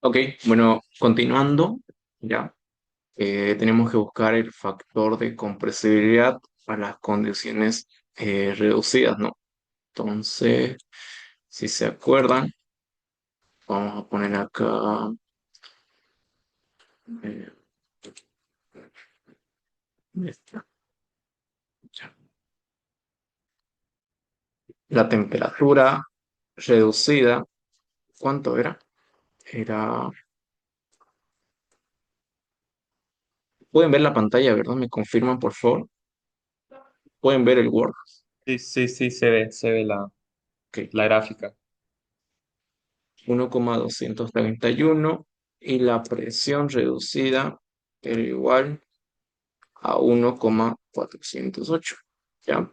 Ok, bueno, continuando, ya, tenemos que buscar el factor de compresibilidad para las condiciones reducidas, ¿no? Entonces, si se acuerdan, vamos a poner acá eh, esta, ya. La temperatura reducida. ¿Cuánto era? Era, pueden ver la pantalla, ¿verdad? ¿Me confirman, por favor? Pueden ver el Word. Sí, sí, sí, se ve Ok, la gráfica. 1,231 y la presión reducida era igual a 1,408. ¿Ya?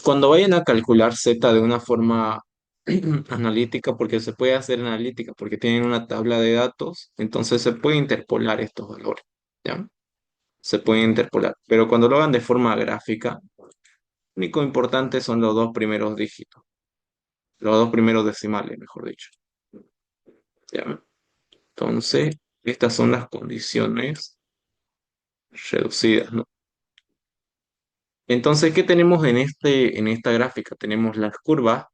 Cuando vayan a calcular Z de una forma analítica, porque se puede hacer analítica, porque tienen una tabla de datos, entonces se puede interpolar estos valores. ¿Ya? Se puede interpolar. Pero cuando lo hagan de forma gráfica, lo único importante son los dos primeros dígitos, los dos primeros decimales, mejor dicho. ¿Ya? Entonces, estas son las condiciones reducidas, ¿no? Entonces, ¿qué tenemos en esta gráfica? Tenemos las curvas,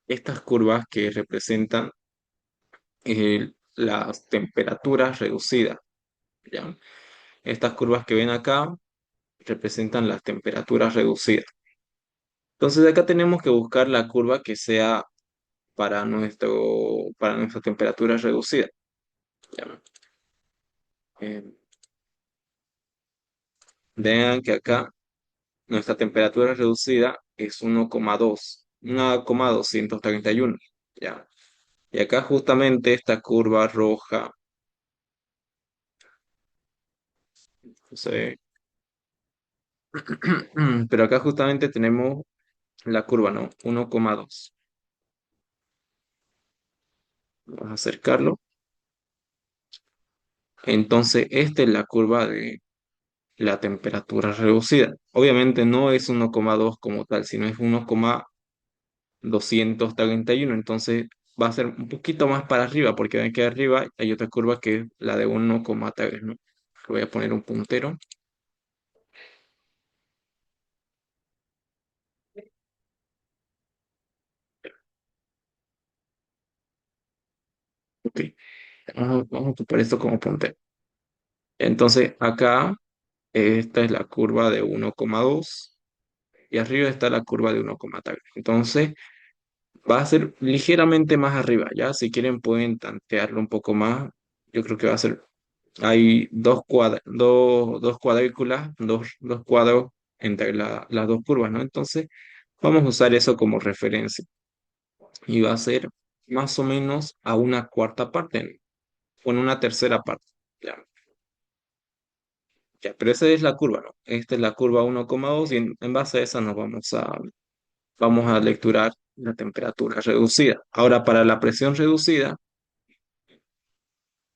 estas curvas que representan las temperaturas reducidas, ¿ya? Estas curvas que ven acá representan las temperaturas reducidas. Entonces, acá tenemos que buscar la curva que sea para nuestra temperatura reducida, ¿ya? Eh, Vean que acá nuestra temperatura reducida es 1,231, ¿ya? Y acá justamente esta curva roja, no sé, pero acá justamente tenemos la curva, ¿no? 1,2. Vamos a acercarlo. Entonces, esta es la curva de la temperatura reducida. Obviamente no es 1,2 como tal, sino es 1,231. Entonces, va a ser un poquito más para arriba, porque ven que arriba hay otra curva que es la de 1,3, ¿no? Voy a poner un puntero. Ok, vamos a ocupar esto como puntero. Entonces, acá esta es la curva de 1,2 y arriba está la curva de 1,3. Entonces, va a ser ligeramente más arriba, ¿ya? Si quieren pueden tantearlo un poco más. Yo creo que va a ser, hay dos cuadrículas, dos cuadros entre las dos curvas, ¿no? Entonces, vamos a usar eso como referencia y va a ser más o menos a una cuarta parte o en una tercera parte, ¿ya? Ya, pero esa es la curva, ¿no? Esta es la curva 1,2 y en base a esa vamos a lecturar la temperatura reducida. Ahora, para la presión reducida,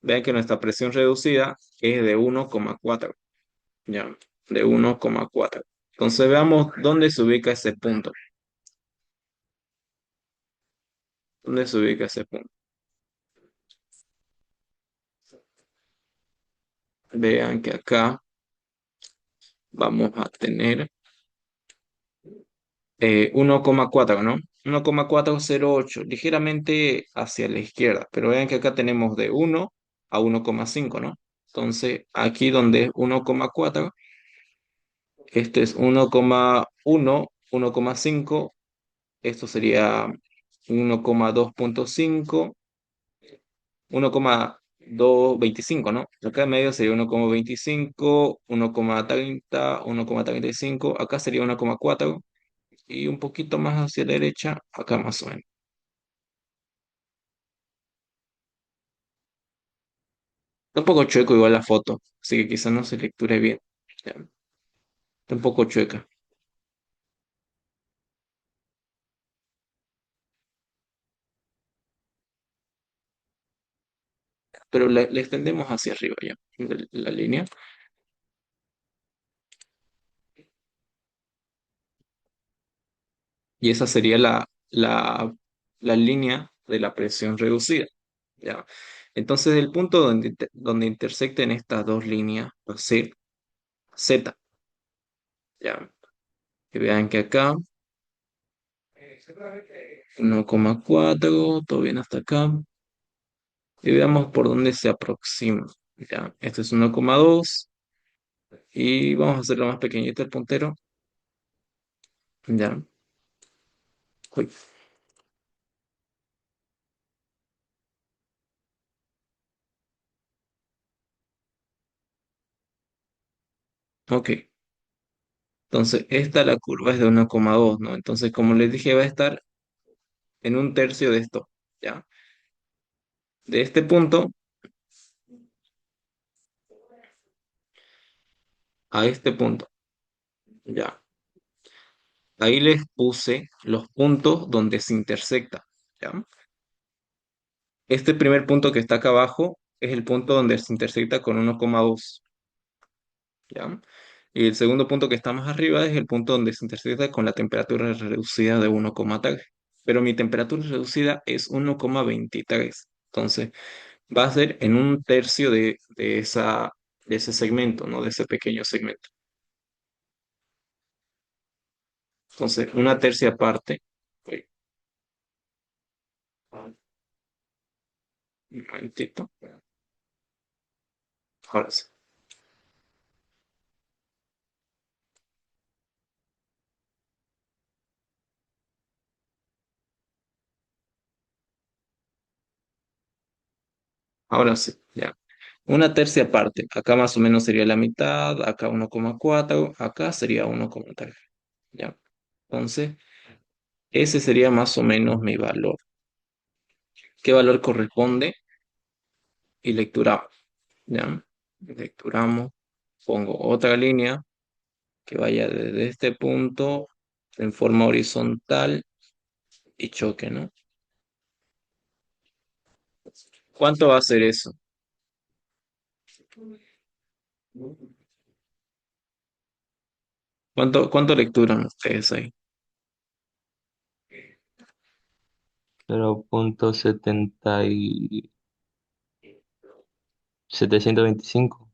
vean que nuestra presión reducida es de 1,4, ¿ya? De 1,4. Entonces, veamos dónde se ubica ese punto. ¿Dónde se ubica ese punto? Vean que acá vamos a tener 1,4, ¿no? 1,408, ligeramente hacia la izquierda, pero vean que acá tenemos de 1 a 1,5, ¿no? Entonces, aquí donde es 1,4, este es 1,1, 1,5, esto sería 1,2.5, 1,225, ¿no? Acá en medio sería 1,25, 1,30, 1,35, acá sería 1,4 y un poquito más hacia la derecha, acá más o menos. Está un poco chueco igual la foto, así que quizás no se lecture bien. Ya, está un poco chueca, pero le extendemos hacia arriba ya, la línea. Y esa sería la línea de la presión reducida. ¿ya? Entonces el punto donde intersecten estas dos líneas va a ser Z, ¿ya? Que vean que acá 1,4, todo bien hasta acá. Y veamos por dónde se aproxima. Ya, este es 1,2 y vamos a hacerlo más pequeñito el puntero. Ya, uy, ok. Entonces, esta la curva es de 1,2, ¿no? Entonces, como les dije, va a estar en un tercio de esto, ¿ya? De este punto a este punto, ¿ya? Ahí les puse los puntos donde se intersecta, ¿ya? Este primer punto que está acá abajo es el punto donde se intersecta con 1,2, ¿ya? Y el segundo punto que está más arriba es el punto donde se intersecta con la temperatura reducida de 1,3. Pero mi temperatura reducida es 1,23. Entonces, va a ser en un tercio de ese segmento, ¿no? De ese pequeño segmento. Entonces, una tercia parte. Uy, un momentito. Ahora sí. Ahora sí, ya. Una tercia parte. Acá más o menos sería la mitad, acá 1,4, acá sería 1,3. ¿Ya? Entonces, ese sería más o menos mi valor. ¿Qué valor corresponde? Y lecturamos. ¿Ya? Lecturamos. Pongo otra línea que vaya desde este punto en forma horizontal y choque, ¿no? ¿Cuánto va a ser eso? ¿Cuánto lecturan ustedes ahí? 0,725.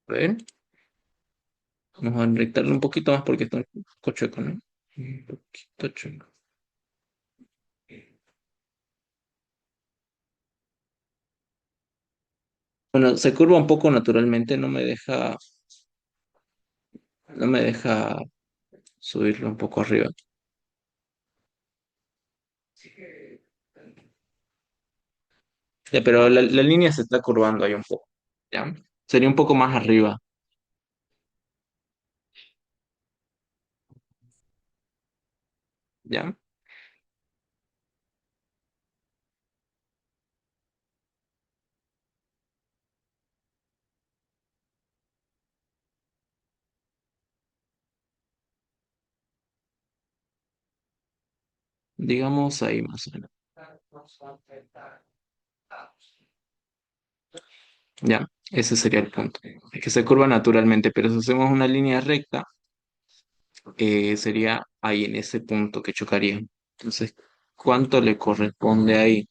A ver, vamos a dictarle un poquito más porque está un poco chueco, ¿no? Un poquito chueco. Bueno, se curva un poco naturalmente, no me deja subirlo un poco arriba. Ya, pero la línea se está curvando ahí un poco, ¿ya? Sería un poco más arriba, ¿ya? Digamos ahí más o menos. Ya, ese sería el punto. Es que se curva naturalmente, pero si hacemos una línea recta, sería ahí en ese punto que chocaría. Entonces, ¿cuánto le corresponde ahí?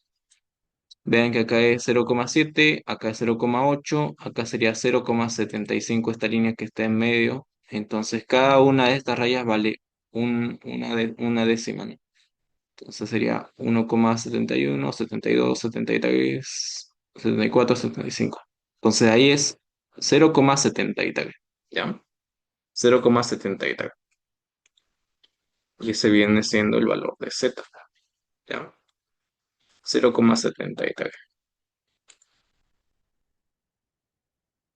Vean que acá es 0,7, acá es 0,8, acá sería 0,75 esta línea que está en medio. Entonces, cada una de estas rayas vale una décima, ¿no? Entonces sería 1,71, 72, 73, 74, 75. Entonces ahí es 0,73, ¿ya? 0,73. Y ese viene siendo el valor de Z, ¿ya? 0,73.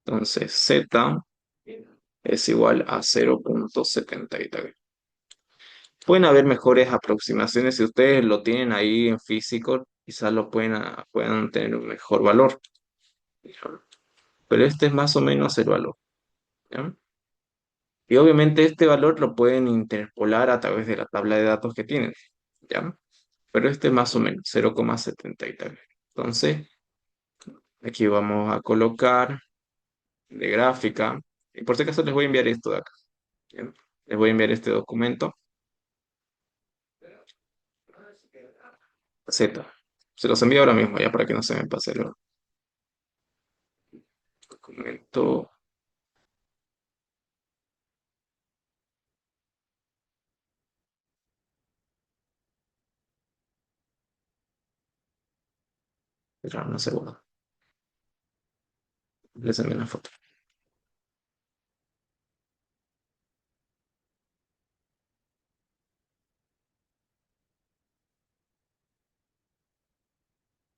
Entonces Z es igual a 0,73. Pueden haber mejores aproximaciones si ustedes lo tienen ahí en físico, quizás puedan tener un mejor valor, ¿ya? Pero este es más o menos el valor, ¿ya? Y obviamente este valor lo pueden interpolar a través de la tabla de datos que tienen, ¿ya? Pero este es más o menos 0,73. Entonces, aquí vamos a colocar de gráfica. Y por si acaso les voy a enviar esto de acá, ¿ya? Les voy a enviar este documento, Z. Se los envío ahora mismo, ya para que no se me pase el documento. Espera una segunda. Les envío una foto.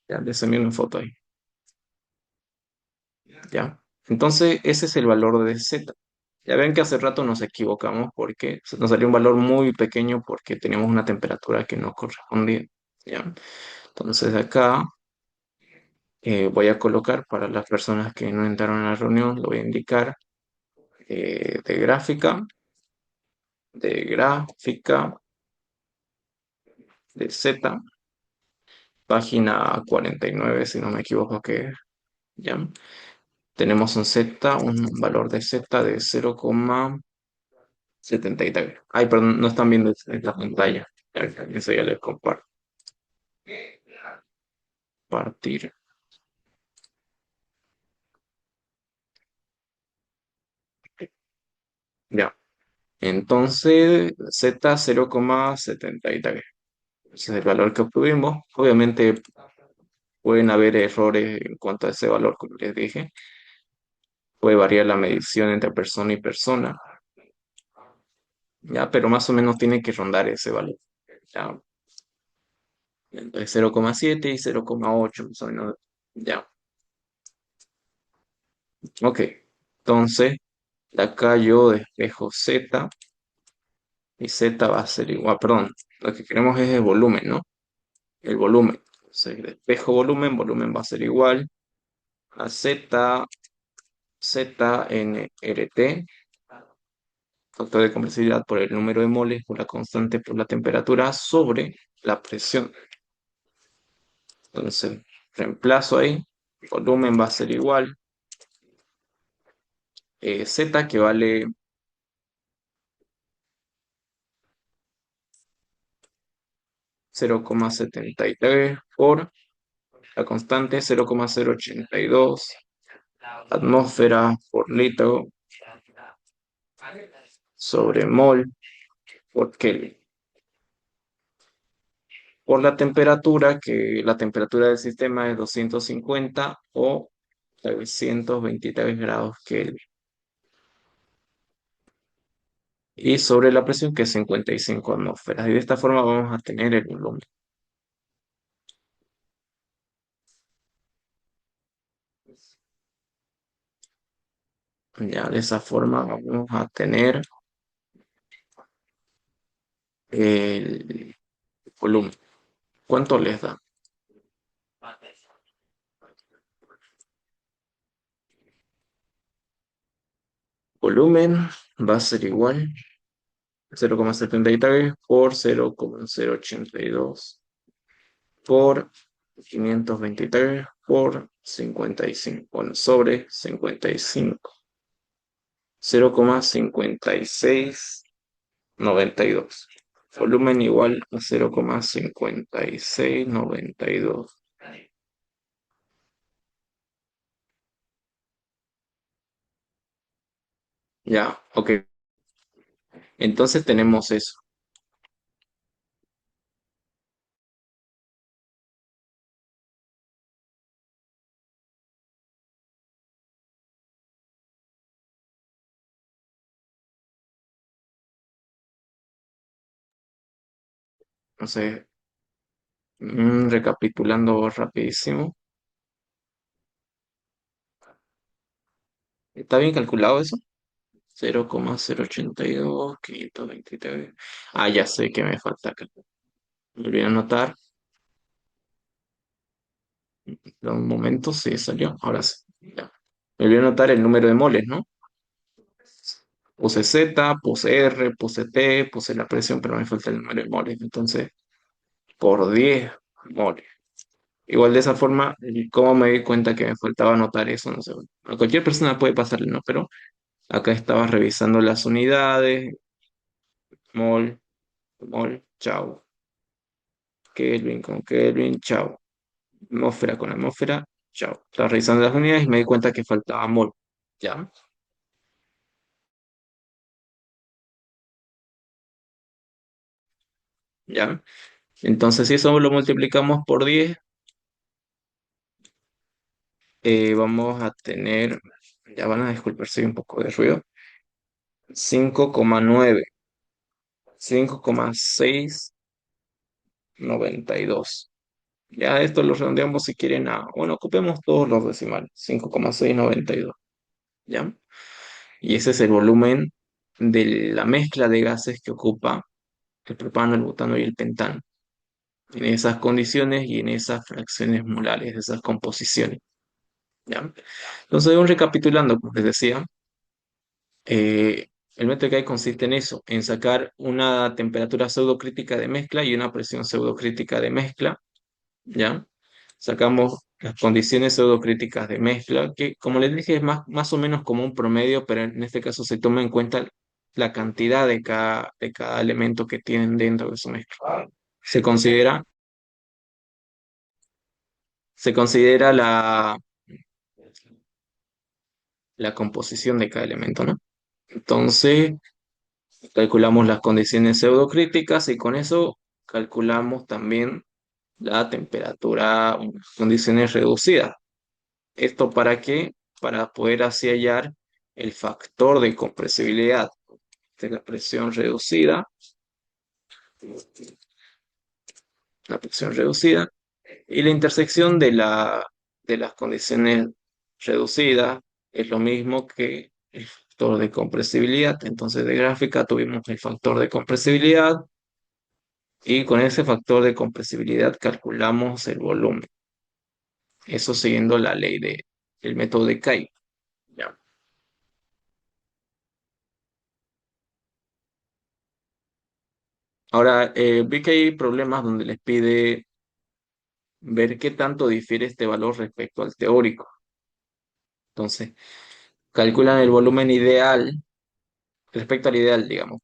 Ya, les envío una foto ahí. Ya. Entonces, ese es el valor de Z. Ya ven que hace rato nos equivocamos porque nos salió un valor muy pequeño porque teníamos una temperatura que no correspondía. ¿Ya? Entonces acá voy a colocar para las personas que no entraron a la reunión, lo voy a indicar de gráfica de Z, página 49 si no me equivoco que ya. Tenemos un valor de Z de 0,73. Ay, perdón, no están viendo esta pantalla. Ya, eso ya les comparto. Partir. Ya. Entonces, Z 0,73. Ese es el valor que obtuvimos. Obviamente pueden haber errores en cuanto a ese valor, como les dije. Puede variar la medición entre persona y persona, ya, pero más o menos tiene que rondar ese valor. Ya. Entonces 0,7 y 0,8 más o menos. Ya. Ok. Entonces, de acá yo despejo Z y Z va a ser igual, perdón, lo que queremos es el volumen, ¿no? El volumen. Entonces, despejo volumen, volumen va a ser igual a Z, ZNRT, factor de compresibilidad por el número de moles, por la constante, por la temperatura, sobre la presión. Entonces, reemplazo ahí, volumen va a ser igual, Z que vale 0,73 por la constante 0,082 atmósfera por litro sobre mol por Kelvin. Por la temperatura, que la temperatura del sistema es 250 o 323 grados Kelvin. Y sobre la presión, que es 55 atmósferas. Y de esta forma vamos a tener el volumen. Ya de esa forma vamos a tener el volumen. ¿Cuánto les da? Volumen va a ser igual 0,73 por 0,082 por 523 por 55. Bueno, sobre 55. 0,5692. Volumen igual a 0,5692. Ya, ok. Entonces tenemos eso. Entonces, recapitulando rapidísimo. ¿Está bien calculado eso? 0,082, 523. Ah, ya sé que me falta acá. Me olvidé anotar. Un momento, sí salió. Ahora sí. Ya. Me olvidé anotar el número de moles, ¿no? Puse Z, puse R, puse T, puse la presión, pero me falta el número de moles. Entonces, por 10 moles. Igual de esa forma, ¿cómo me di cuenta que me faltaba anotar eso? No sé. A cualquier persona puede pasarle, ¿no? Pero acá estaba revisando las unidades, mol, mol, chau. Kelvin con Kelvin, chau. Atmósfera con atmósfera. Chao. Estaba revisando las unidades y me di cuenta que faltaba mol. ¿Ya? ¿Ya? Entonces, si eso lo multiplicamos por 10, vamos a tener, ya van a disculpar si hay un poco de ruido, 5,9, 5,692. Ya esto lo redondeamos si quieren a, bueno, ocupemos todos los decimales, 5,692. ¿Ya? Y ese es el volumen de la mezcla de gases que ocupa el propano, el butano y el pentano, en esas condiciones y en esas fracciones molares, esas composiciones. ¿Ya? Entonces, recapitulando, como les decía, eh, el método que hay consiste en eso, en sacar una temperatura pseudocrítica de mezcla y una presión pseudocrítica de mezcla, ¿ya? Sacamos las condiciones pseudocríticas de mezcla, que como les dije es más o menos como un promedio, pero en este caso se toma en cuenta la cantidad de cada elemento que tienen dentro de su mezcla. Se considera, se considera la composición de cada elemento, ¿no? Entonces, calculamos las condiciones pseudocríticas y con eso calculamos también la temperatura, condiciones reducidas. ¿Esto para qué? Para poder así hallar el factor de compresibilidad de la presión reducida y la intersección de las condiciones reducidas es lo mismo que el factor de compresibilidad. Entonces, de gráfica tuvimos el factor de compresibilidad y con ese factor de compresibilidad calculamos el volumen. Eso siguiendo la ley del método de Kay. Ya. Ahora, vi que hay problemas donde les pide ver qué tanto difiere este valor respecto al teórico. Entonces, calculan el volumen ideal respecto al ideal, digamos.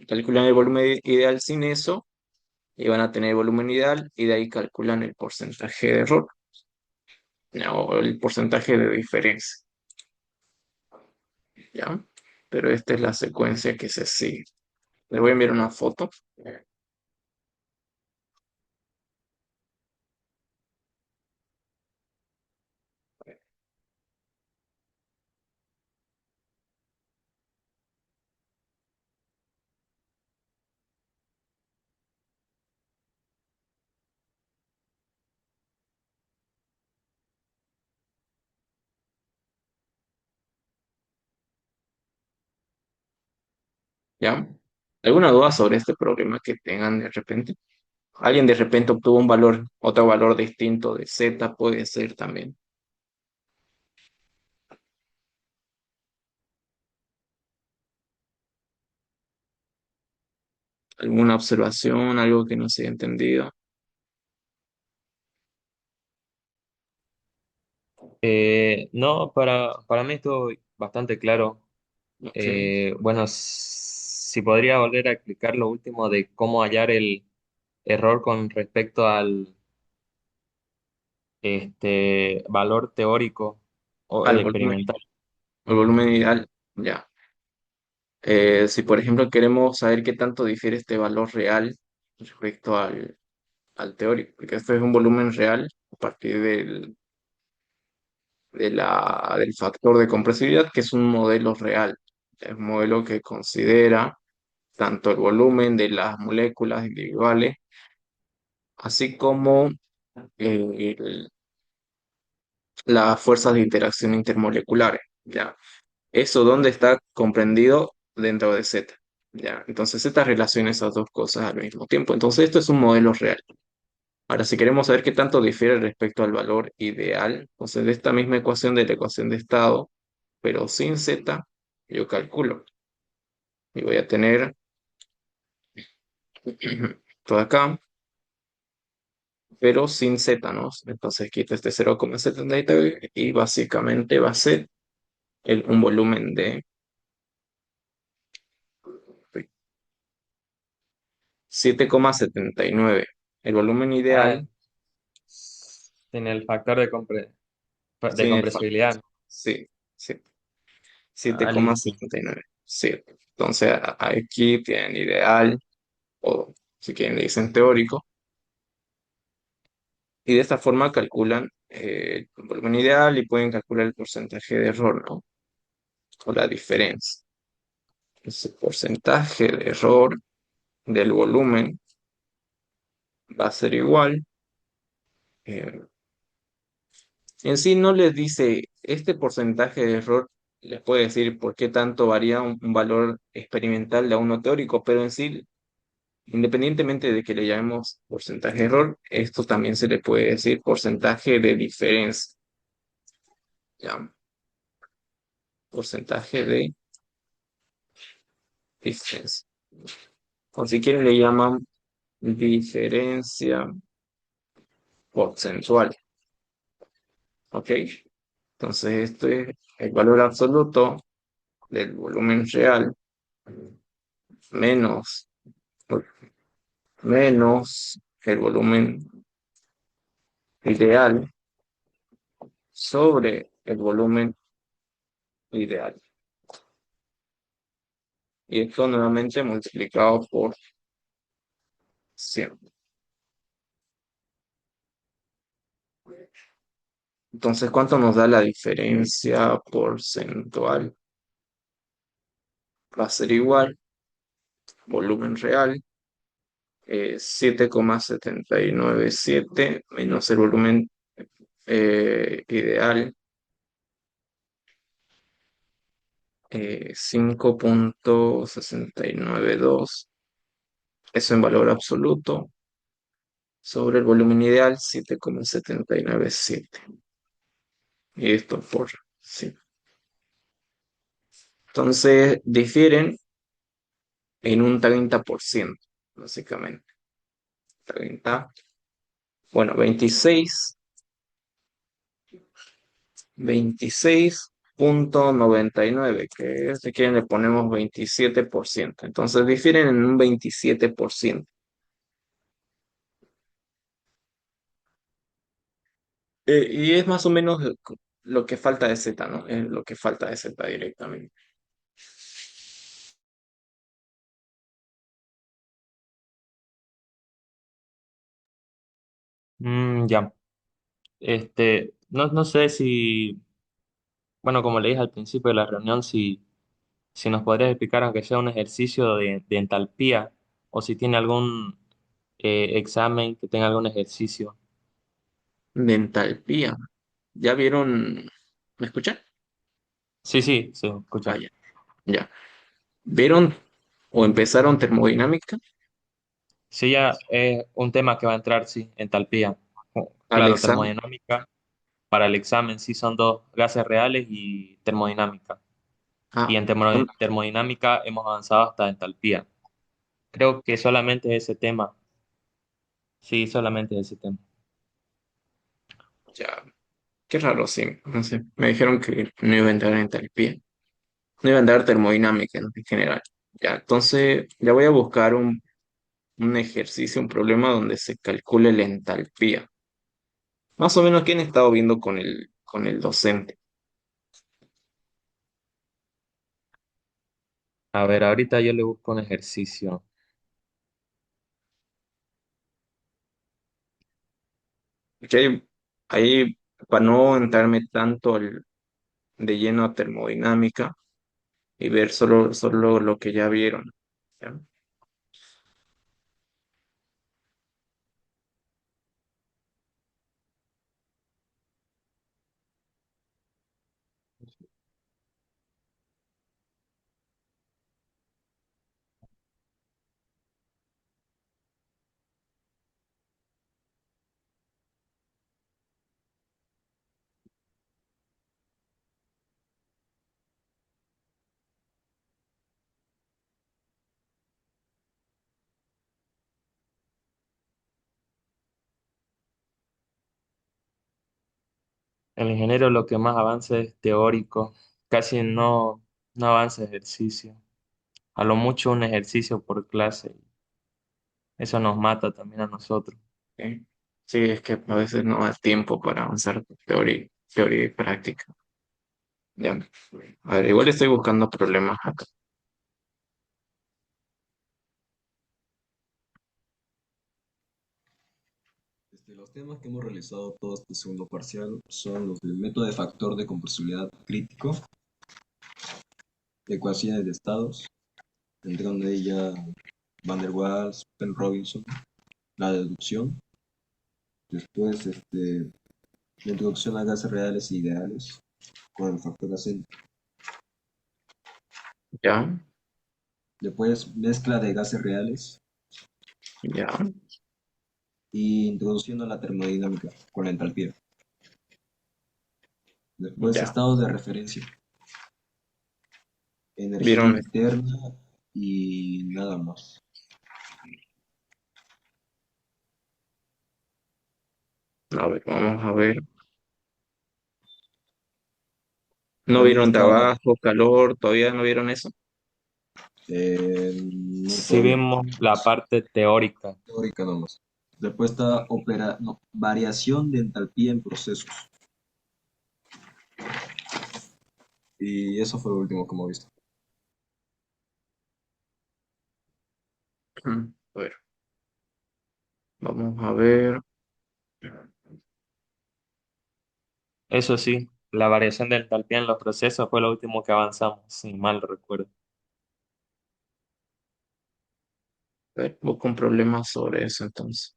Calculan el volumen ideal sin eso y van a tener el volumen ideal y de ahí calculan el porcentaje de error, ¿no? O el porcentaje de diferencia, ¿ya? Pero esta es la secuencia que se sigue. Les voy a enviar una foto, ¿ya? ¿Alguna duda sobre este problema que tengan de repente? Alguien de repente obtuvo un valor, otro valor distinto de Z, puede ser también. ¿Alguna observación, algo que no se haya entendido? No, para mí estuvo bastante claro. Ok. Bueno, si podría volver a explicar lo último de cómo hallar el error con respecto al valor teórico o el Al volumen, experimental. al volumen ideal, ya. Si por ejemplo queremos saber qué tanto difiere este valor real respecto al teórico, porque esto es un volumen real a partir del factor de compresibilidad, que es un modelo real. Es un modelo que considera tanto el volumen de las moléculas individuales, así como el- las fuerzas de interacción intermoleculares. ¿Ya? ¿Eso dónde está comprendido? Dentro de Z. ¿Ya? Entonces Z relaciona esas dos cosas al mismo tiempo. Entonces esto es un modelo real. Ahora, si queremos saber qué tanto difiere respecto al valor ideal, entonces de esta misma ecuación de la ecuación de estado, pero sin Z, yo calculo. Y voy a tener todo acá, pero sin Z, ¿no? Entonces quito este 0,73 y básicamente va a ser un volumen de 7,79. El volumen Ah, ideal. en el factor de Sin el factor. compresibilidad. Sí, sí. Ah, listo. 7,79. Sí. Entonces, aquí tienen ideal, o si quieren le dicen teórico, y de esta forma calculan el volumen ideal y pueden calcular el porcentaje de error, ¿no? O la diferencia. Ese porcentaje de error del volumen va a ser igual. eh, en sí no les dice este porcentaje de error, les puede decir por qué tanto varía un valor experimental de a uno teórico, pero en sí, independientemente de que le llamemos porcentaje de error, esto también se le puede decir porcentaje de diferencia. ¿Ya? Porcentaje de diferencia. O si quieren le llaman diferencia porcentual. ¿Ok? Entonces, esto es el valor absoluto del volumen real menos, menos el volumen ideal sobre el volumen ideal. Y esto nuevamente multiplicado por 100. Entonces, ¿cuánto nos da la diferencia porcentual? Va a ser igual, volumen real, 7,797 menos el volumen ideal, 5,692. Eso en valor absoluto sobre el volumen ideal 7,797. Y esto por sí. Entonces difieren en un 30%, básicamente. 30, bueno, 26,99, que si quieren le ponemos 27%. Entonces difieren en un 27%. Y es más o menos lo que falta de Z, ¿no? Es lo que falta de Z directamente. Ya. No sé si, bueno, como le dije al principio de la reunión, si nos podrías explicar, aunque sea un ejercicio de entalpía, o si tiene algún examen que tenga algún ejercicio. De entalpía. ¿Ya vieron? ¿Me escuchan? Sí, sí, sí, Ah, escucha. ya. Ya. ¿Vieron o empezaron termodinámica? Sí, ya es un tema que va a entrar, sí, entalpía. Al Claro, examen. termodinámica para el examen, sí, son dos gases reales y termodinámica. Y Ah, en un- termodinámica hemos avanzado hasta entalpía. Creo que solamente ese tema. Sí, solamente ese tema. ya. Qué raro, sí. No sé. Me dijeron que no iba a entrar en entalpía. No iba a entrar termodinámica en general. Ya, entonces ya voy a buscar un ejercicio, un problema donde se calcule la entalpía. Más o menos, ¿quién ha estado viendo con el docente? A ver, ahorita yo le busco un ejercicio. Que ahí, para no entrarme tanto de lleno a termodinámica y ver solo lo que ya vieron. ¿Ya? El ingeniero lo que más avanza es teórico. Casi no avanza ejercicio. A lo mucho un ejercicio por clase. Eso nos mata también a nosotros. ¿Ok? Sí, es que a veces no da tiempo para avanzar teoría y práctica. Ya. A ver, igual estoy buscando problemas acá. Los temas que hemos realizado todo este segundo parcial son los del método de factor de compresibilidad crítico, ecuaciones de estados, entraron de ella Van der Waals, Penn Robinson, la deducción, después la introducción a gases reales e ideales con el factor acento, Ya, después mezcla de gases reales ya, y introduciendo la termodinámica con la entalpía. Después ya. estados de referencia, energía ¿Vieron? interna y nada más. A ver, vamos a ver. ¿No También vieron estaba la trabajo, calor? ¿Todavía no vieron eso? no Si todavía, vimos la parte teórica. teórica nomás. Después está no, variación de entalpía en procesos. Y eso fue lo último que hemos visto. A ver, vamos a ver. Eso sí, la variación de entalpía en los procesos fue lo último que avanzamos, si mal recuerdo. A ver, busco un problema sobre eso entonces.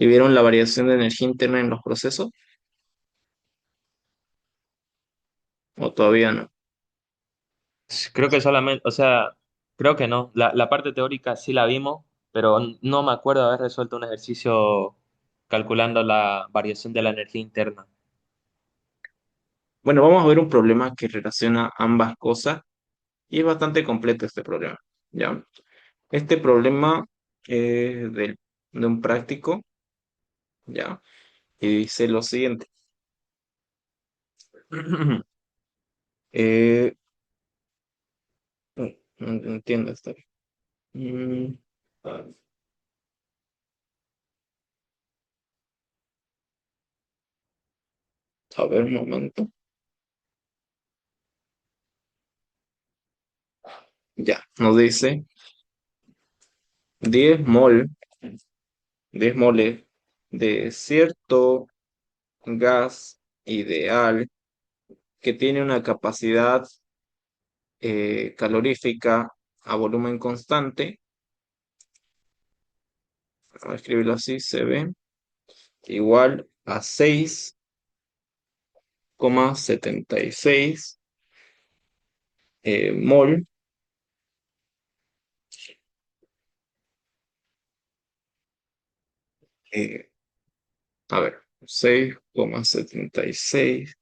¿Y vieron la variación de energía interna en los procesos? ¿O todavía no? Creo que solamente, o sea, creo que no. La parte teórica sí la vimos, pero no me acuerdo de haber resuelto un ejercicio calculando la variación de la energía interna. Bueno, vamos a ver un problema que relaciona ambas cosas y es bastante completo este problema. ¿Ya? Este problema es de un práctico, ¿ya? Y dice lo siguiente. Eh, no entiendo esto. Mm, a a ver, un momento. Ya, nos dice 10 mol, 10 moles de cierto gas ideal que tiene una capacidad calorífica a volumen constante. Vamos a escribirlo así, se ve igual a 6,76 mol. eh, a ver, 6,76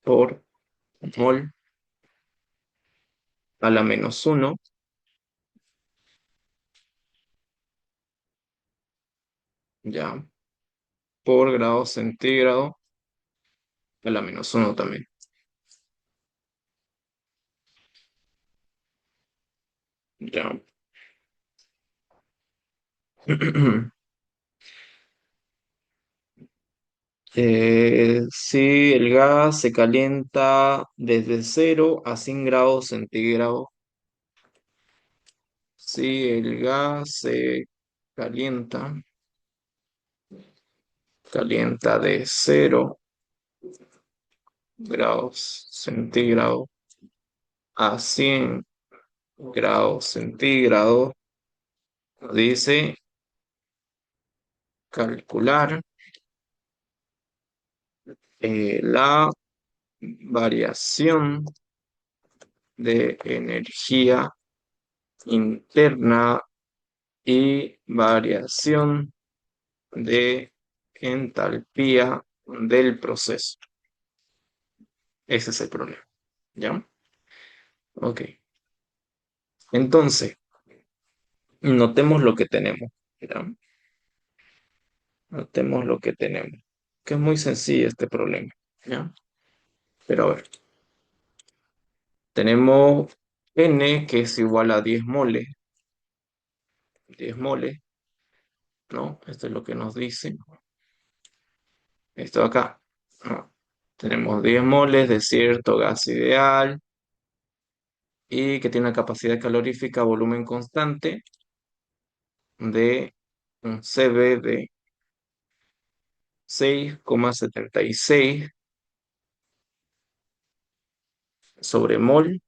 por mol a la -1, ya, por grado centígrado a la -1 también. Ya. Si el gas se calienta desde 0 a 100 grados centígrados, si el gas se calienta, calienta de 0 grados centígrados a 100 grados centígrados, dice calcular la variación de energía interna y variación de entalpía del proceso. Ese es el problema. ¿Ya? Ok. Entonces, Notemos lo que tenemos. ¿Ya? Notemos lo que tenemos. Que es muy sencillo este problema. ¿Ya? Pero a ver, tenemos N que es igual a 10 moles. 10 moles, ¿no? Esto es lo que nos dice. Esto de acá, ¿no? Tenemos 10 moles de cierto gas ideal y que tiene una capacidad calorífica a volumen constante de un CB de 6,76 sobre mol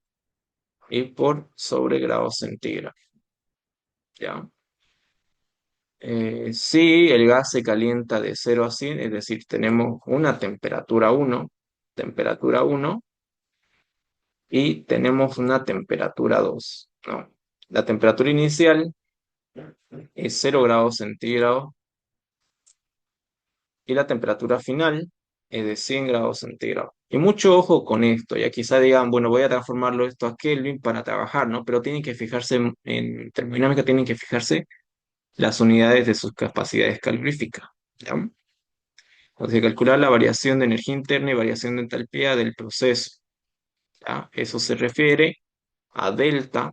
y por sobre grado centígrado. ¿Ya? Si el gas se calienta de 0 a 100, es decir, tenemos una temperatura 1 y tenemos una temperatura 2, ¿no? La temperatura inicial es 0 grados centígrados y la temperatura final es de 100 grados centígrados. Y mucho ojo con esto, ya quizá digan, bueno, voy a transformarlo esto a Kelvin para trabajar, ¿no? Pero tienen que fijarse en termodinámica, tienen que fijarse las unidades de sus capacidades caloríficas, ¿ya? O sea, calcular la variación de energía interna y variación de entalpía del proceso, ¿ya? Eso se refiere a delta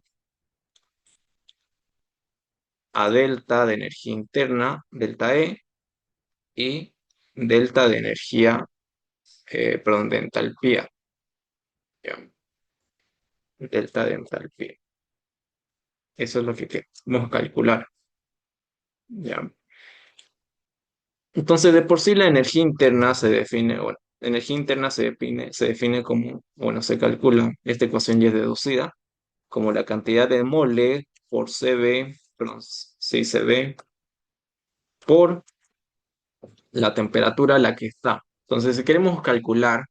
de energía interna, delta E, y delta de energía, perdón, de entalpía, ¿ya? Delta de entalpía. Eso es lo que queremos calcular, ¿ya? Entonces, de por sí la energía interna se define, bueno, la energía interna se define como, bueno, se calcula, esta ecuación ya es deducida, como la cantidad de mole por CB, perdón, sí, CB, por la temperatura a la que está. Entonces, si queremos calcular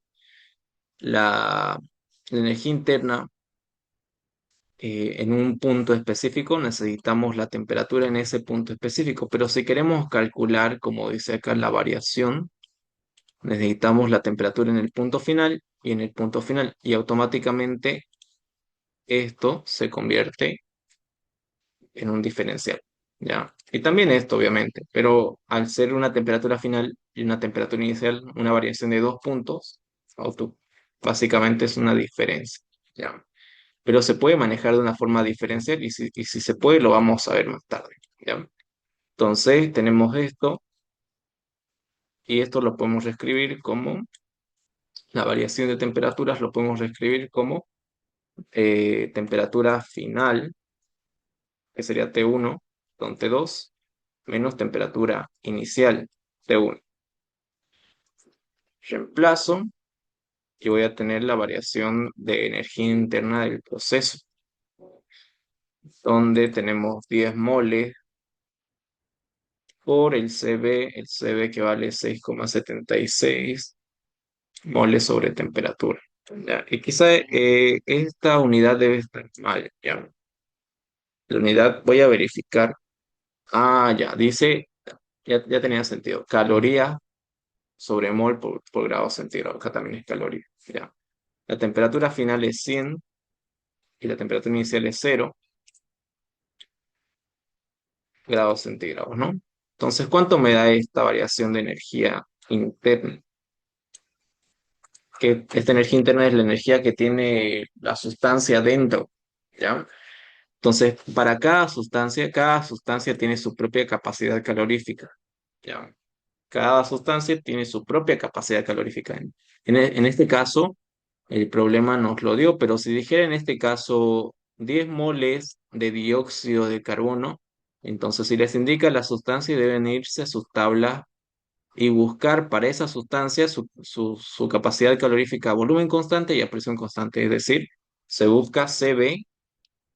la energía interna en un punto específico, necesitamos la temperatura en ese punto específico. Pero si queremos calcular, como dice acá, la variación, necesitamos la temperatura en el punto final y en el punto final. Y automáticamente esto se convierte en un diferencial, ¿ya? Y también esto, obviamente, pero al ser una temperatura final y una temperatura inicial, una variación de 2 puntos, básicamente es una diferencia, ¿ya? Pero se puede manejar de una forma diferencial y si se puede, lo vamos a ver más tarde, ¿ya? Entonces, tenemos esto y esto lo podemos reescribir como la variación de temperaturas, lo podemos reescribir como temperatura final, que sería T1 con T2 menos temperatura inicial T1. Reemplazo y voy a tener la variación de energía interna del proceso, donde tenemos 10 moles por el CB que vale 6,76 moles sobre temperatura. ¿Ya? Y quizá esta unidad debe estar mal, ¿ya? La unidad voy a verificar. Ah, ya, dice, ya tenía sentido. Caloría sobre mol por grado centígrado. Acá también es caloría, ¿ya? La temperatura final es 100 y la temperatura inicial es 0 grados centígrados, ¿no? Entonces, ¿cuánto me da esta variación de energía interna? Que esta energía interna es la energía que tiene la sustancia dentro, ¿ya? Entonces, para cada sustancia tiene su propia capacidad calorífica, ¿ya? Cada sustancia tiene su propia capacidad calorífica. En este caso, el problema nos lo dio, pero si dijera en este caso 10 moles de dióxido de carbono, entonces si les indica la sustancia deben irse a sus tablas y buscar para esa sustancia su capacidad calorífica a volumen constante y a presión constante, es decir, se busca CB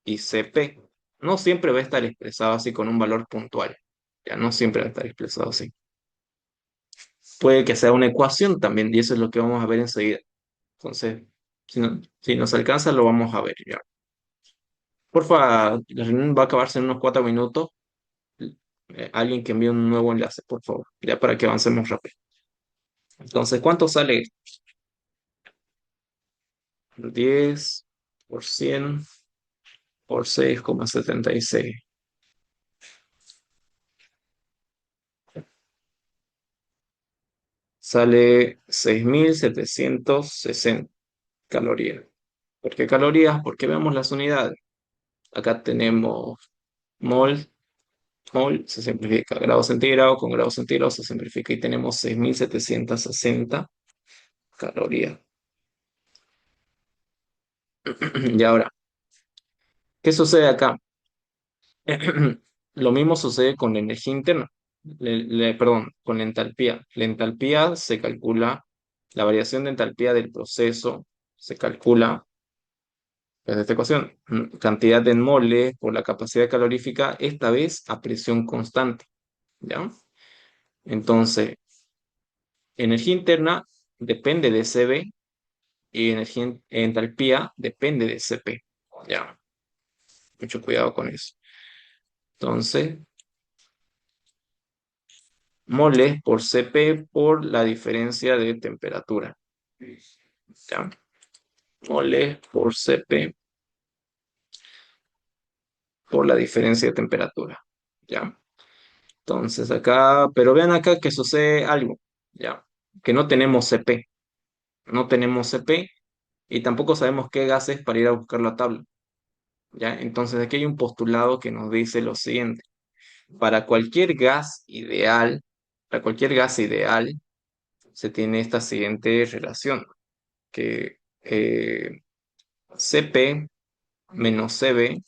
y CP. No siempre va a estar expresado así con un valor puntual, ya no siempre va a estar expresado así. Puede que sea una ecuación también, y eso es lo que vamos a ver enseguida. Entonces, si nos alcanza, lo vamos a ver ya. Porfa, la reunión va a acabarse en unos 4 minutos. Alguien que envíe un nuevo enlace, por favor, ya para que avancemos rápido. Entonces, ¿cuánto sale? 10 por 100 por 6,76. sale 6.760 calorías. ¿Por qué calorías? Porque vemos las unidades. Acá tenemos mol, mol se simplifica, grado centígrado con grado centígrado se simplifica y tenemos 6.760 calorías. Y ahora, ¿qué sucede acá? Lo mismo sucede con la energía interna, perdón, con la entalpía. La entalpía se calcula, la variación de entalpía del proceso se calcula desde esta ecuación, cantidad de mole por la capacidad calorífica, esta vez a presión constante, ¿ya? Entonces, energía interna depende de CB y entalpía depende de CP, ¿ya? Mucho cuidado con eso. Entonces, moles por Cp por la diferencia de temperatura. ¿Ya? Moles por Cp por la diferencia de temperatura. ¿Ya? Entonces acá, pero vean acá que sucede algo, ¿ya? Que no tenemos Cp, no tenemos Cp y tampoco sabemos qué gas es para ir a buscar la tabla, ¿ya? Entonces aquí hay un postulado que nos dice lo siguiente: para cualquier gas ideal, para cualquier gas ideal, se tiene esta siguiente relación, que Cp menos Cb,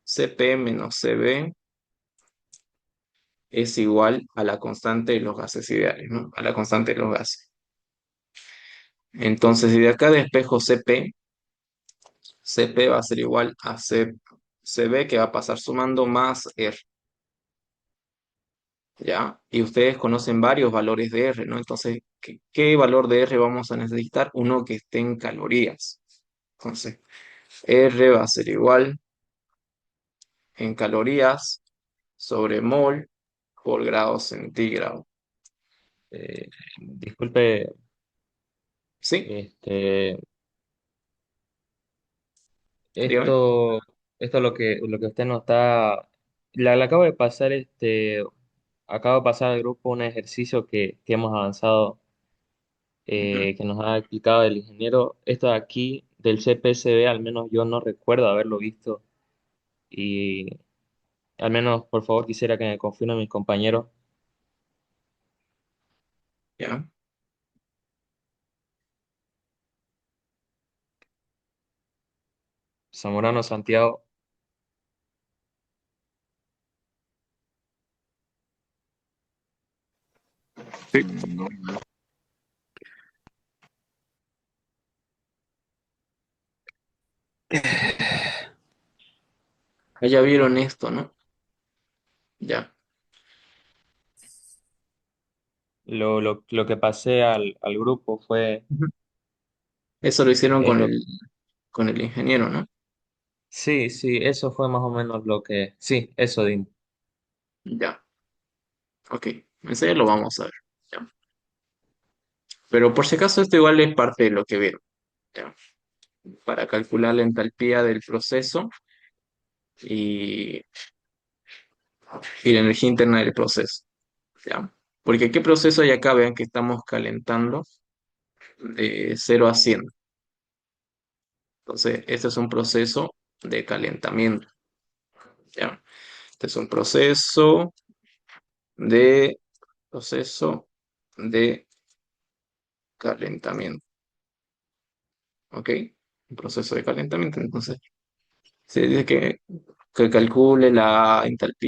Cp menos Cb es igual a la constante de los gases ideales, ¿no? A la constante de los gases. Entonces, si de acá despejo Cp, Cp va a ser igual a Cb que va a pasar sumando más R, ¿ya? Y ustedes conocen varios valores de R, ¿no? Entonces, ¿qué valor de R vamos a necesitar? Uno que esté en calorías. Entonces, R va a ser igual en calorías sobre mol por grado centígrado. Disculpe, ¿Sí? este, Dígame. esto, esto lo que usted nos está, le acabo de pasar acabo de pasar al grupo un ejercicio que hemos avanzado, Ujú. que nos ha explicado el ingeniero. Esto de aquí del CPCB, al menos yo no recuerdo haberlo visto y al menos por favor quisiera que me confirmen mis compañeros. Ya. Zamorano Santiago. Sí. No, Ya vieron esto, ¿no? Ya. Lo que pasé al grupo fue Ujú. Eso lo hicieron es lo con el ingeniero, ¿no? sí, sí, eso fue más o menos lo que sí, eso Dean. Ya. Ok. Enseguida lo vamos a ver. Ya. Pero por si acaso esto igual es parte de lo que vieron. Ya. Para calcular la entalpía del proceso y, y la energía interna del proceso. ¿Ya? Porque ¿qué proceso hay acá? Vean que estamos calentando de 0 a 100. Entonces, este es un proceso de calentamiento. ¿Ya? Este es un de proceso de calentamiento. ¿Ok? Un proceso de calentamiento. Entonces, se dice que calcule la entalpía